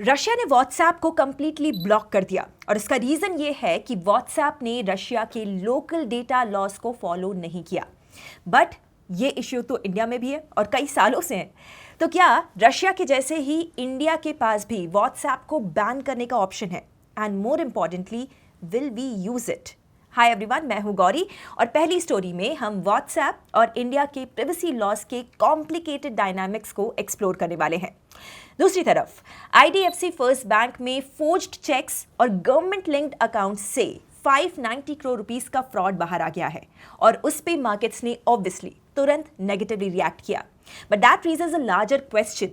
Russia ने WhatsApp को completely block कर दिया और इसका रीजन ये है कि व्हाट्सएप ने रशिया के लोकल डेटा लॉस को फॉलो नहीं किया। बट ये इश्यू तो इंडिया में भी है और कई सालों से है। तो क्या रशिया के जैसे ही इंडिया के पास भी व्हाट्सएप को बैन करने का ऑप्शन है? And more importantly, will we use it? Hi everyone, मैं हूं गौरी और पहली स्टोरी में हम व्हाट्सएप और इंडिया के प्रिवेसी लॉस के कॉम्प्लिकेटेड डायनामिक्स को एक्सप्लोर करने वाले हैं। दूसरी तरफ आईडीएफसी फर्स्ट बैंक में फोर्ज्ड चेक्स और गवर्नमेंट लिंक्ड अकाउंट्स से 590 करोड़ रुपीस का फ्रॉड बाहर आ गया है और उस पे मार्केट्स ने ऑब्वियसली तुरंत नेगेटिवली रिएक्ट किया। But that raises a larger question,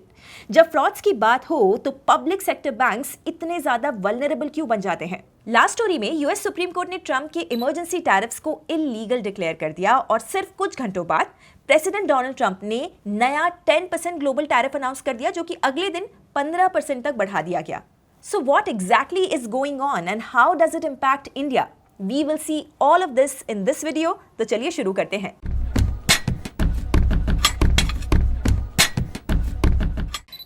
जब फ्रॉड्स की बात हो तो पब्लिक सेक्टर बैंक्स इतने ज्यादा वल्नरेबल क्यों बन जाते हैं? लास्ट स्टोरी में यूएस सुप्रीम कोर्ट ने ट्रंप के इमरजेंसी टैरिफ्स को इलीगल डिक्लेयर कर दिया और सिर्फ कुछ घंटों बाद प्रेसिडेंट डोनाल्ड ट्रंप ने नया 10% ग्लोबल टैरिफ अनाउंस कर दिया, जो कि अगले दिन 15% तक बढ़ा दिया गया। So what exactly is going on and how does it impact India? We will see all of this in this video. तो चलिए शुरू करते हैं।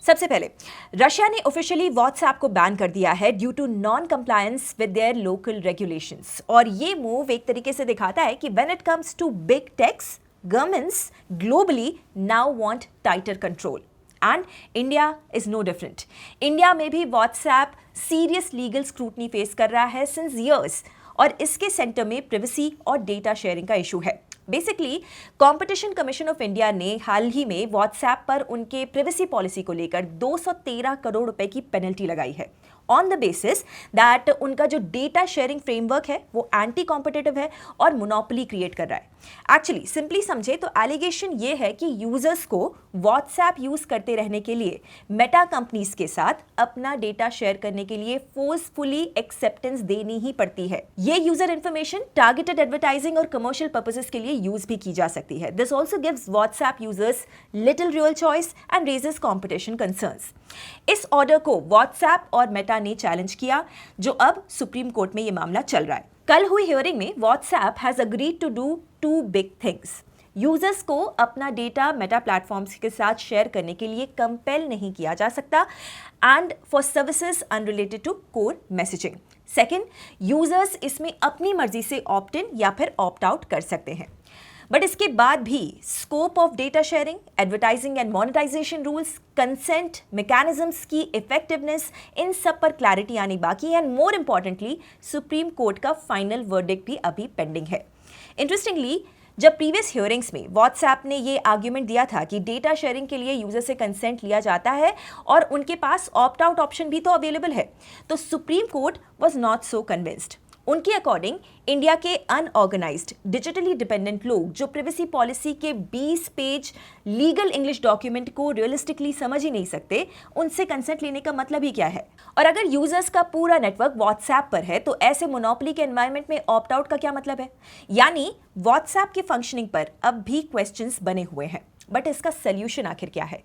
सबसे पहले रशिया ने ऑफिशियली व्हाट्सएप को बैन कर दिया है due to non compliance with their local regulations. और ये मूव एक तरीके से दिखाता है कि when it comes to big techs, governments globally now want tighter control and India is no different. India में भी WhatsApp serious legal scrutiny face कर रहा है सिंस ईयर्स और इसके सेंटर में प्रिवेसी और डेटा शेयरिंग का इशू है। Basically competition commission of India ने हाल ही में व्हाट्सएप पर उनके प्रिवेसी पॉलिसी को लेकर 213 करोड़ रुपए की पेनल्टी लगाई है ऑन द बेसिस दैट उनका जो डेटा शेयरिंग फ्रेमवर्क है वो एंटी कॉम्पिटिटिव है और मोनोपोली क्रिएट कर रहा है। एक्चुअली सिंपली समझे तो एलिगेशन ये है कि यूजर्स को व्हाट्सएप यूज करते रहने के लिए मेटा कंपनीज के साथ अपना डेटा शेयर करने के लिए फोर्सफुली एक्सेप्टेंस देनी ही पड़ती है। ये यूजर इंफॉर्मेशन टारगेटेड एडवर्टाइजिंग और कमर्शियल पर्पसेस के लिए यूज भी की जा सकती है। This also gives WhatsApp users little real choice and raises competition concerns. इस ऑर्डर को व्हाट्सएप और मेटा ने चैलेंज किया, जो अब सुप्रीम कोर्ट में यह मामला चल रहा है। कल हुई हियरिंग में WhatsApp has agreed to do two big things. Users को अपना डेटा मेटा प्लेटफॉर्म्स के साथ शेयर करने के लिए कंपेल नहीं किया जा सकता and for services unrelated to core messaging. Second, users इसमें अपनी मर्जी से ऑप्ट इन या फिर ऑप्ट आउट कर सकते हैं। बट इसके बाद भी scope of data sharing, advertising and monetization rules, consent mechanisms की इफेक्टिवनेस, इन सब पर क्लैरिटी आनी बाकी है and more importantly Supreme court का फाइनल वर्डिक्ट भी अभी पेंडिंग है। इंटरेस्टिंगली, जब प्रीवियस हियरिंग्स में व्हाट्सएप ने ये आर्ग्यूमेंट दिया था कि डेटा शेयरिंग के लिए यूजर से कंसेंट लिया जाता है और उनके पास ऑप्ट आउट ऑप्शन भी तो अवेलेबल है, तो supreme court was not so convinced. उनके अकॉर्डिंग इंडिया के अनऑर्गेनाइज्ड डिजिटली डिपेंडेंट लोग जो प्रिवेसी पॉलिसी के 20 पेज लीगल इंग्लिश डॉक्यूमेंट को रियलिस्टिकली समझ ही नहीं सकते, उनसे कंसेंट लेने का मतलब ही क्या है? और अगर यूजर्स का पूरा नेटवर्क व्हाट्सएप पर है तो ऐसे मोनोपोली के एनवायरनमेंट में ऑप्ट आउट का क्या मतलब है? यानी व्हाट्सएप की फंक्शनिंग पर अब भी क्वेश्चंस बने हुए हैं। बट इसका सोल्यूशन आखिर क्या है?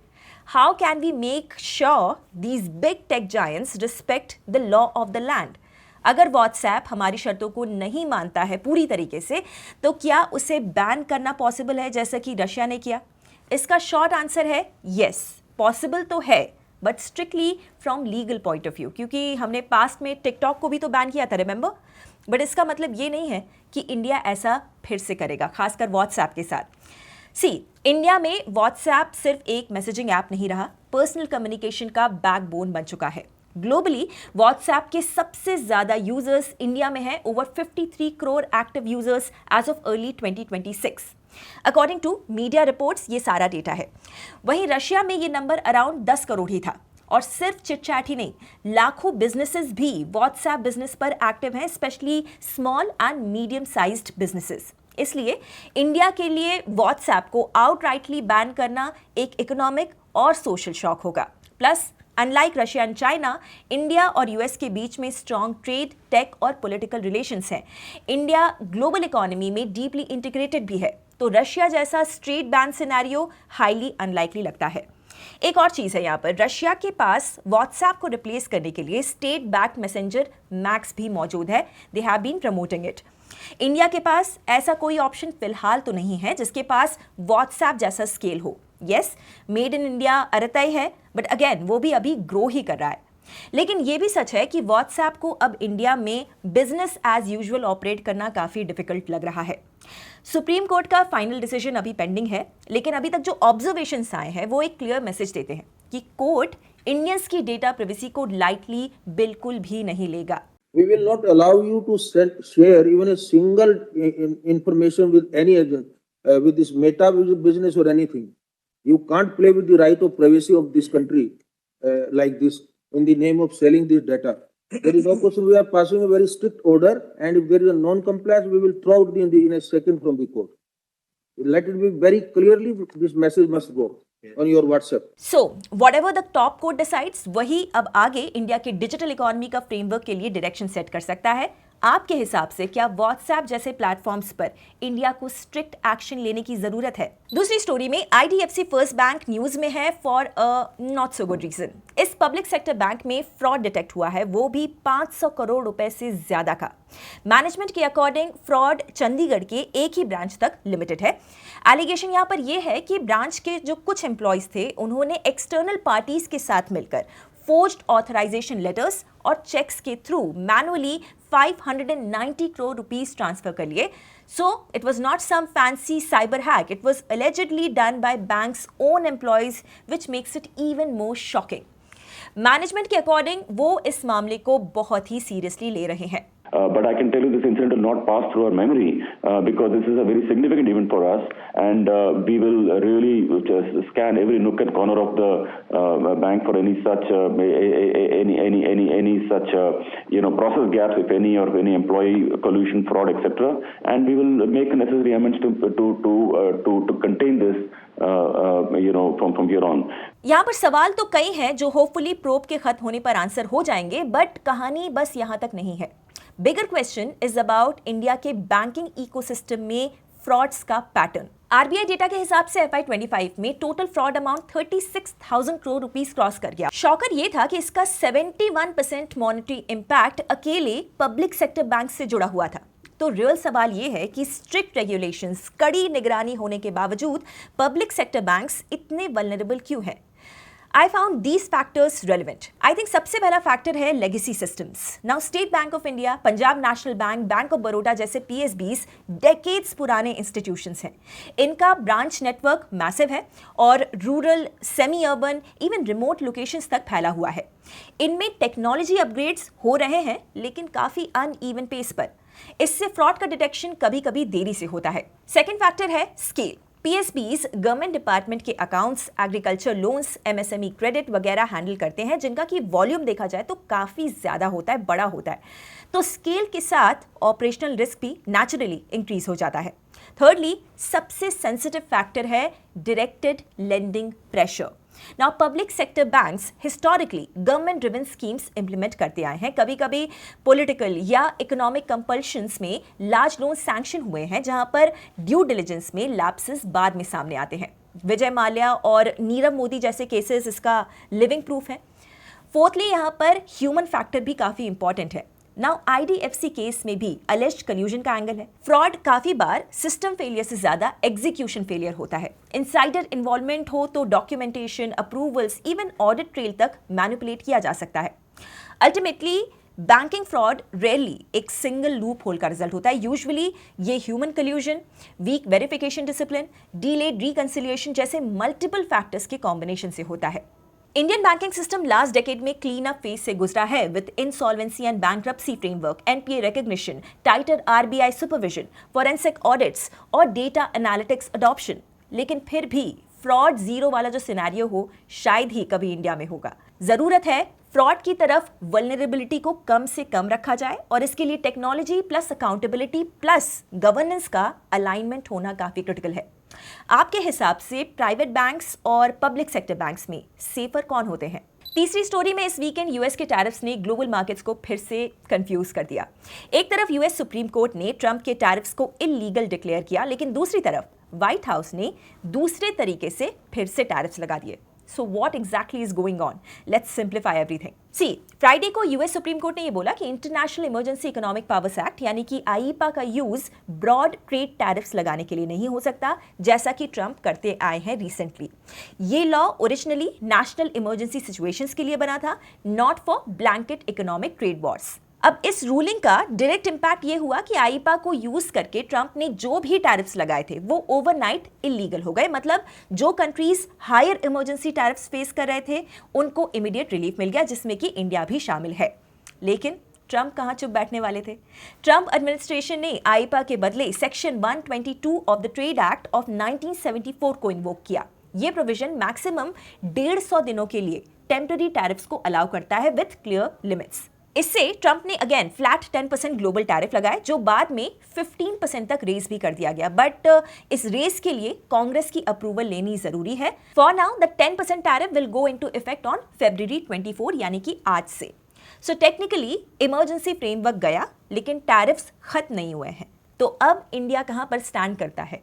How can we make sure these big tech giants respect the law of the land? अगर व्हाट्सएप हमारी शर्तों को नहीं मानता है पूरी तरीके से, तो क्या उसे बैन करना पॉसिबल है जैसा कि रशिया ने किया? इसका शॉर्ट आंसर है यस, पॉसिबल तो है, but strictly from legal point of view, क्योंकि हमने पास्ट में टिकटॉक को भी तो बैन किया था, रिमेंबर? बट इसका मतलब ये नहीं है कि इंडिया ऐसा फिर से करेगा, खासकर व्हाट्सएप के साथ। इंडिया में व्हाट्सएप सिर्फ एक मैसेजिंग ऐप नहीं रहा, पर्सनल कम्युनिकेशन का बैकबोन बन चुका है। ग्लोबली व्हाट्सएप के सबसे ज्यादा यूजर्स इंडिया में हैं, over 53 crore active users as of early 2026। According to media reports ये सारा डेटा है। वहीं रशिया में ये नंबर अराउंड 10 करोड़ ही था। और सिर्फ चिटचैट ही नहीं, लाखों बिजनेसेस भी व्हाट्सएप बिजनेस पर एक्टिव हैं, specially small and medium sized businesses. इसलिए इंडिया के लिए व्हाट्सएप को आउटराइटली बैन करना एक इकोनॉमिक और सोशल शॉक होगा। Plus unlike Russia and China, India और यूएस के बीच में स्ट्रॉन्ग ट्रेड, टेक और पॉलिटिकल रिलेशंस हैं। इंडिया ग्लोबल इकोनॉमी में डीपली इंटीग्रेटेड भी है, तो रशिया जैसा straight ban scenario highly unlikely लगता है। एक और चीज है यहाँ पर, रशिया के पास व्हाट्सएप को रिप्लेस करने के लिए स्टेट बैक्ड मैसेंजर मैक्स भी मौजूद है। They have been promoting it. India के पास ऐसा कोई ऑप्शन फिलहाल तो नहीं है जिसके पास व्हाट्सएप जैसा स्केल हो। यस, मेड इन इंडिया अरतई है, बट अगेन वो भी अभी ग्रो ही कर रहा है। लेकिन ये भी सच है कि व्हाट्सएप को अब इंडिया में बिजनेस एज यूजुअल ऑपरेट करना काफी डिफिकल्ट लग रहा है। सुप्रीम कोर्ट का फाइनल डिसीजन अभी पेंडिंग है, लेकिन अभी तक जो ऑब्जर्वेशंस आए हैं वो एक क्लियर मैसेज देते हैं कि कोर्ट इंडियंस की डेटा प्राइवेसी को लाइटली बिल्कुल भी नहीं लेगा। We will not allow you to share even a single information with any agent, with this Meta business or anything. You can't play with the right of privacy of this country like this in the name of selling this data. There is no question. We are passing a very strict order, and if there is a non-compliance, we will throw out in a second from the court. Let it be very clearly. This message must go on your WhatsApp. So, whatever the top court decides, वही अब आगे India के digital economy का framework के लिए direction set कर सकता है। आपके हिसाब से क्या व्हाट्सएप जैसे प्लेटफॉर्म्स पर इंडिया को स्ट्रिक्ट एक्शन लेने की जरूरत है? दूसरी स्टोरी में आईडीएफसी फर्स्ट बैंक न्यूज में है for a not so good reason. इस पब्लिक सेक्टर बैंक में फ्रॉड डिटेक्ट हुआ है, वो भी 500 करोड़ रुपए से ज्यादा का। मैनेजमेंट के अकॉर्डिंग फ्रॉड चंडीगढ़ के एक ही ब्रांच तक लिमिटेड है। एलिगेशन यहां पर यह है कि ब्रांच के जो कुछ एम्प्लॉयज थे उन्होंने एक्सटर्नल पार्टीज के साथ मिलकर फोर्ज्ड ऑथराइजेशन लेटर्स और चेक्स के थ्रू मैनुअली 590 करोड़ रुपीस ट्रांसफर कर लिए। So it was not some fancy cyber hack, it was allegedly done by bank's own employees, which makes it even more shocking. Management के according वो इस मामले को बहुत ही सीरियसली ले रहे हैं। But I can tell you this incident will not pass through our memory because this is a very significant event for us, and we will really just scan every nook and corner of the bank for any such process gaps, if any, or any employee collusion, fraud, etc. And we will make necessary amendments to contain this. From here on. यहाँ पर सवाल तो कई हैं जो hopefully probe के खत्म होने पर आंसर हो जाएंगे, बट कहानी बस यहाँ तक नहीं है। Bigger question is about India के बैंकिंग इकोसिस्टम में फ्रॉड्स का पैटर्न। आरबीआई डेटा के हिसाब से FY25 में total fraud amount 36,000 crore rupees cross कर गया। शॉकर ये था कि इसका 71% मॉनेटरी इंपैक्ट अकेले पब्लिक सेक्टर बैंक से जुड़ा हुआ था। तो रियल सवाल ये है कि स्ट्रिक्ट रेगुलेशंस, कड़ी निगरानी होने के बावजूद पब्लिक सेक्टर बैंक्स इतने वल्नरेबल क्यों हैं? I found these factors relevant. I think सबसे पहला फैक्टर है legacy systems. Now state bank of India, Punjab national bank, bank of Baroda जैसे PSBs डेकेड्स पुराने इंस्टीट्यूशंस हैं। इनका ब्रांच नेटवर्क मैसिव है और rural, semi urban, even remote locations तक फैला हुआ है। इनमें टेक्नोलॉजी अपग्रेड्स हो रहे हैं, लेकिन काफी अनइवन पेस पर। इससे फ्रॉड का डिटेक्शन कभी कभी देरी से होता है। सेकेंड फैक्टर है स्केल। PSBs गवर्नमेंट डिपार्टमेंट के accounts, agriculture loans, MSME credit वगैरह हैंडल करते हैं, जिनका की वॉल्यूम देखा जाए तो काफी ज्यादा होता है, बड़ा होता है। तो स्केल के साथ ऑपरेशनल रिस्क भी नेचुरली इंक्रीज हो जाता है। थर्डली, सबसे सेंसिटिव फैक्टर है directed lending pressure. Now public sector banks historically government driven schemes implement करते आए हैं। कभी कभी पॉलिटिकल या इकोनॉमिक कंपल्शंस में लार्ज लोन सैंक्शन हुए हैं, जहां पर ड्यू डिलिजेंस में लैप्सेस बाद में सामने आते हैं। विजय माल्या और नीरव मोदी जैसे केसेस इसका लिविंग प्रूफ है। फोर्थली, यहां पर ह्यूमन फैक्टर भी काफी इंपॉर्टेंट है। नाउ आईडीएफसी केस में भी अलेज्ड कल्यूजन का एंगल है। फ्रॉड काफी बार सिस्टम फेलियर से ज्यादा एग्जीक्यूशन फेलियर होता है। इनसाइडर इन्वॉल्वमेंट हो तो documentation, approvals, even audit trail तक मैनिपुलेट किया जा सकता है। अल्टीमेटली बैंकिंग फ्रॉड रेयरली एक सिंगल लूप होल का रिजल्ट होता है। यूजुअली ये human collusion, weak verification discipline, delayed reconciliation जैसे मल्टीपल फैक्टर्स के कॉम्बिनेशन से होता है। Indian banking system last decade में क्लीन अप फेज से गुजरा है with insolvency and bankruptcy framework, NPA recognition, tighter RBI supervision, forensic audits और डेटा एनालिटिक्स अडॉप्शन। लेकिन फिर भी फ्रॉड जीरो वाला जो सिनेरियो हो शायद ही कभी इंडिया में होगा। जरूरत है फ्रॉड की तरफ वल्नरेबिलिटी को कम से कम रखा जाए, और इसके लिए technology plus accountability plus governance का अलाइनमेंट होना काफी क्रिटिकल है। आपके हिसाब से प्राइवेट बैंक्स और पब्लिक सेक्टर बैंक्स में सेफर कौन होते हैं? तीसरी स्टोरी में इस वीकेंड यूएस के टैरिफ्स ने ग्लोबल मार्केट्स को फिर से कंफ्यूज कर दिया। एक तरफ यूएस सुप्रीम कोर्ट ने ट्रंप के टैरिफ्स को इलीगल डिक्लेयर किया, लेकिन दूसरी तरफ व्हाइट हाउस ने दूसरे तरीके से फिर से टैरिफ्स लगा दिए। So what exactly is going on? Let's simplify everything. See, Friday को यूएस सुप्रीम कोर्ट ने ये बोला कि international emergency economic powers act यानी कि आईपा का यूज ब्रॉड ट्रेड टैरिफ्स लगाने के लिए नहीं हो सकता, जैसा कि ट्रंप करते आए हैं रिसेंटली। ये law originally national emergency situations के लिए बना था, not for blanket economic trade Wars. अब इस रूलिंग का डायरेक्ट इंपैक्ट ये हुआ कि आईपा को यूज करके ट्रंप ने जो भी टैरिफ्स लगाए थे वो ओवरनाइट इलीगल हो गए। मतलब जो countries higher emergency tariffs face कर रहे थे उनको इमीडिएट रिलीफ मिल गया, जिसमें कि इंडिया भी शामिल है। लेकिन ट्रंप कहां चुप बैठने वाले थे। ट्रंप एडमिनिस्ट्रेशन ने आईपा के बदले section 122 of the trade act of 1974 को इन्वोक किया। यह प्रोविजन मैक्सिमम 150 दिनों के लिए टेम्पररी टैरिफ्स को अलाउ करता है विथ क्लियर लिमिट्स। इससे ट्रंप ने अगेन फ्लैट 10% ग्लोबल टैरिफ लगाए, जो बाद में 15% तक रेज भी कर दिया गया। बट इस रेज के लिए कांग्रेस की अप्रूवल लेनी जरूरी है। For now the 10% tariff will go into effect on February 24, यानी कि आज से। सो टेक्निकली इमरजेंसी फ्रेमवर्क गया, लेकिन टैरिफ्स खत्म नहीं हुए हैं। तो अब इंडिया कहां पर स्टैंड करता है?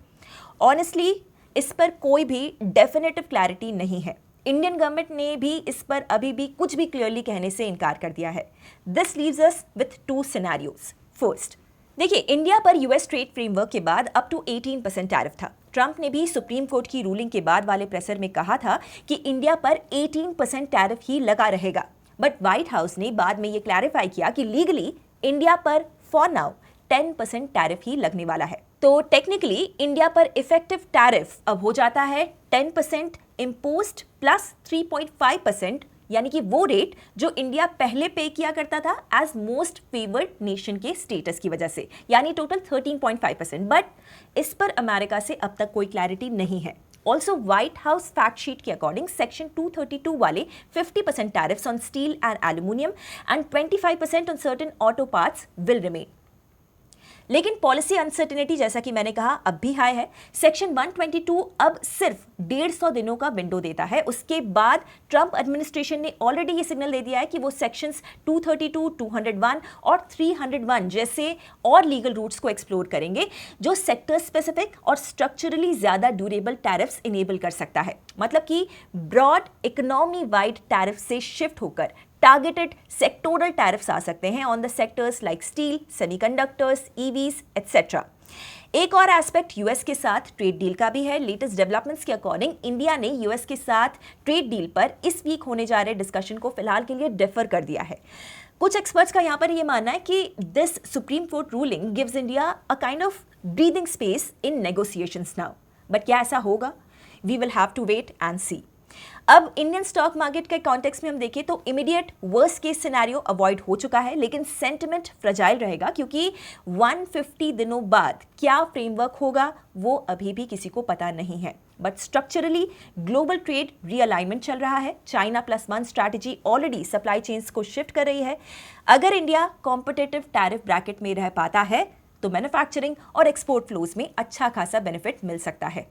ऑनेस्टली इस पर कोई भी डेफिनेटिव क्लैरिटी नहीं है। इंडियन गवर्नमेंट ने भी इस पर अभी भी कुछ भी क्लियरली कहने से इनकार कर दिया है। This leaves us with 2 scenarios. First, देखिए, इंडिया पर यूएस ट्रेड फ्रेमवर्क के बाद अप टू 18% टैरिफ था। ट्रंप ने भी सुप्रीम कोर्ट की रूलिंग के बाद वाले प्रेशर में कहा था कि इंडिया पर 18% टैरिफ ही लगा रहेगा। बट व्हाइट हाउस ने बाद में ये क्लैरिफाई किया कि लीगली इंडिया पर फॉर नाउ 10% टैरिफ ही लगने वाला है। तो टेक्निकली इंडिया पर इफेक्टिव टैरिफ अब हो जाता है 10% इम्पोज्ड प्लस 3.5%, यानी कि वो रेट जो इंडिया पहले पे किया करता था एज मोस्ट फेवर्ड नेशन के स्टेटस की वजह से, यानी टोटल 13.5%। बट इस पर अमेरिका से अब तक कोई क्लैरिटी नहीं है। Also white house fact sheet के अकॉर्डिंग सेक्शन 232 वाले 50% tariffs on steel and aluminium and 25% on certain auto parts will remain. लेकिन पॉलिसी अनसर्टेनिटी, जैसा कि मैंने कहा, अब भी हाई है। सेक्शन 122 अब सिर्फ 150 दिनों का विंडो देता है। उसके बाद ट्रंप एडमिनिस्ट्रेशन ने ऑलरेडी ये सिग्नल दे दिया है कि वो सेक्शंस 232, 201 और 301 जैसे और लीगल रूट्स को एक्सप्लोर करेंगे, जो सेक्टर स्पेसिफिक और स्ट्रक्चरली ज्यादा ड्यूरेबल टैरिफ्स इनेबल कर सकता है। मतलब कि ब्रॉड इकोनॉमी वाइड टैरिफ से शिफ्ट होकर टारगेटेड सेक्टोरल टैरिफ्स आ सकते हैं on the sectors like steel, semiconductors, EVs etcetera. एक और एस्पेक्ट यूएस के साथ ट्रेड डील का भी है। लेटेस्ट डेवलपमेंट्स के अकॉर्डिंग इंडिया ने यूएस के साथ ट्रेड डील पर इस वीक होने जा रहे डिस्कशन को फिलहाल के लिए डिफर कर दिया है। कुछ एक्सपर्ट्स का यहाँ पर यह मानना है कि this supreme court ruling gives India a kind of breathing space in negotiations now. But क्या ऐसा होगा? We will have to wait and see. अब इंडियन स्टॉक मार्केट के कॉन्टेक्स्ट में हम देखें तो immediate worst case scenario avoid हो चुका है, लेकिन सेंटिमेंट फ्रजाइल रहेगा, क्योंकि 150 दिनों बाद क्या फ्रेमवर्क होगा वो अभी भी किसी को पता नहीं है। But structurally global trade realignment चल रहा है। China +1 strategy already supply chains को शिफ्ट कर रही है। अगर इंडिया कॉम्पिटिटिव टैरिफ ब्रैकेट में रह पाता है तो मैन्युफैक्चरिंग और एक्सपोर्ट फ्लोज में अच्छा खासा बेनिफिट मिल सकता है।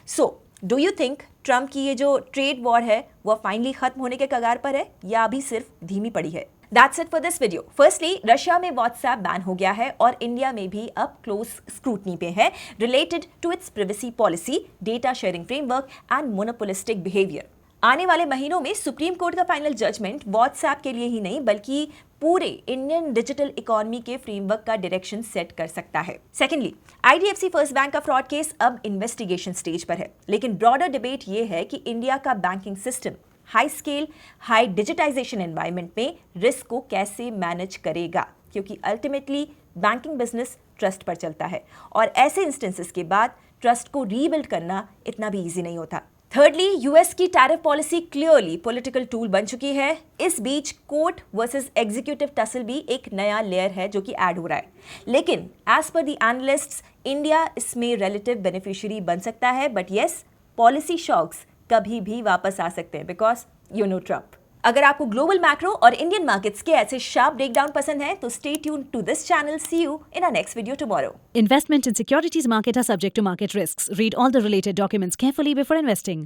So do you think Trump की ये जो ट्रेड वॉर है वो फाइनली खत्म होने के कगार पर है या अभी सिर्फ धीमी पड़ी है? That's it for this video. Firstly, Russia में WhatsApp बैन हो गया है और इंडिया में भी अब क्लोज स्क्रूटनी पे है related to its privacy policy, data sharing framework and monopolistic behaviour. आने वाले महीनों में सुप्रीम कोर्ट का फाइनल जजमेंट WhatsApp के लिए ही नहीं बल्कि पूरे इंडियन डिजिटल इकोनॉमी के फ्रेमवर्क का डायरेक्शन सेट कर सकता है। सेकेंडली, IDFC फर्स्ट बैंक का फ्रॉड केस अब इन्वेस्टिगेशन स्टेज पर है, लेकिन ब्रॉडर डिबेट ये है कि इंडिया का banking system high scale, high digitisation environment में रिस्क को कैसे मैनेज करेगा, क्योंकि अल्टीमेटली बैंकिंग बिजनेस ट्रस्ट पर चलता है और ऐसे इंस्टेंसेस के बाद ट्रस्ट को रीबिल्ड करना इतना भी ईजी नहीं होता। थर्डली, यूएस की tariff policy clearly political tool बन चुकी है। इस बीच कोर्ट वर्सेस एग्जीक्यूटिव टसल भी एक नया लेयर है जो कि ऐड हो रहा है, लेकिन as per the analysts India इसमें रिलेटिव बेनिफिशियरी बन सकता है। बट येस, पॉलिसी शॉक्स कभी भी वापस आ सकते हैं बिकॉज यू नो ट्रंप। अगर आपको ग्लोबल मैक्रो और इंडियन मार्केट्स के ऐसे शार्प ब्रेकडाउन पसंद है तो stay tuned to this channel. See you in our next video tomorrow. Investment in securities market are subject to market risks. Read all the related documents carefully before investing.